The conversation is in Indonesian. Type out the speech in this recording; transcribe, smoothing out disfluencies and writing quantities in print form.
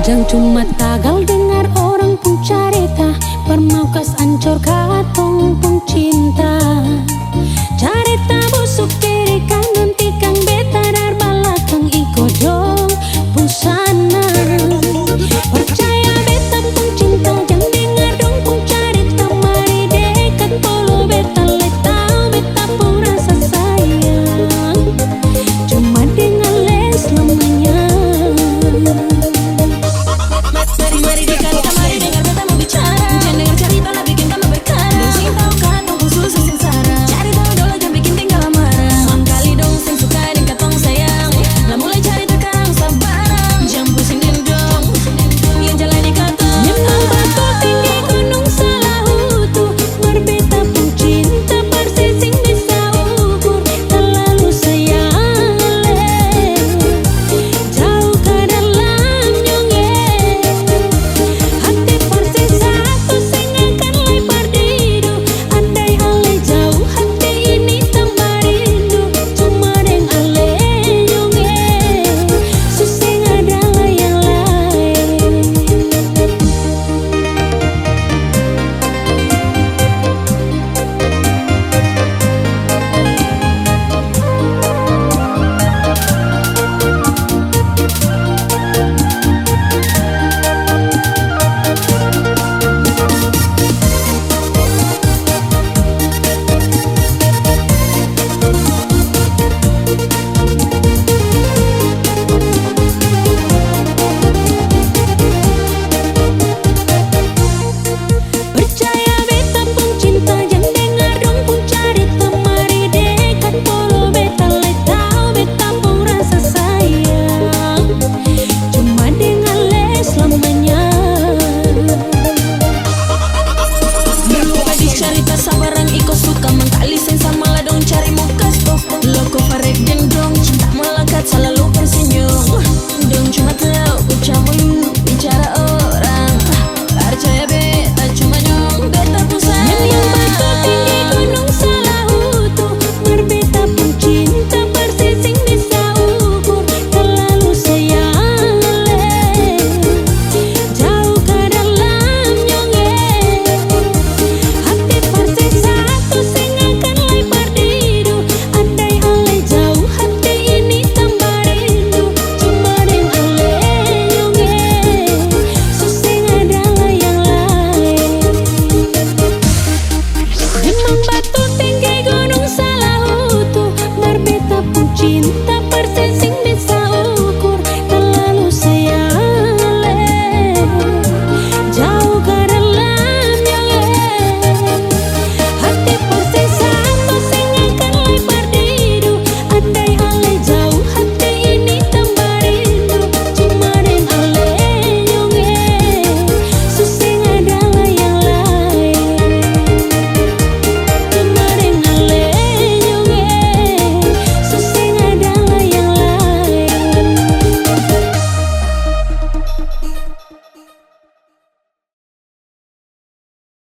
Jangan cuma tagal dengar orang pun carita, permaukas ancor katong pun cinta. Carita busuk kiri kanan tikang beta dar balakang iko dong busana. Percaya beta pun cinta, jangan dengar dong pun carita. Mari dekat polo beta letau, beta pun rasa sayang. Cuma dengan les lamanya. Mari dekat, mari dengar beta mau bicara. Jangan dengar cerita lah bikin tambah berkara. Dong sing tau kan dong khusus sengsara. Cari tahu dulu jangan bikin tinggal marah. Mangkali dong sing suka dan katong sayang. Lah mulai cari terkarang sabarang. Jangan pusing dong, yang jalani katong. Nyembang batu tinggi gunung Salahutu. Berbeta pun cinta persis sing bisa ukur. Terlalu sayang jauh ke dalam nyonge. Hati persis satu sing akan lebar didu. Andai ale jauh hati ini tambah rindu. Cuma deng ale nyonge, suseng adalah yang lain. Percaya beta pun cinta, jangan dengar dong pun carita. Mari dekat polo beta letau, beta pun rasa sayang. Cuma dengan les lamanya. Badi carita sabarang iko suka mangkali sen sama lah dong cari mukas toh. Loko parek deng dong cinta melekat selalu tersenyum. Dong cuma tahu ucamu bicara orang. Percaya beta cuma nyong beta pun sayang. Nyembang batu tinggi gunung Salahutu. Berbeta pun cinta persis sing bisa ukur. Terlalu sayang jauh ke dalam nyonge. Hati persis satu sing akan lebar didu. Andai ale jauh hati ini tambah rindu. Cuma deng ale nyonge, suseng adalah yang lain. Nyembang batu tinggi gunung Salahutu. Berbeta pun cinta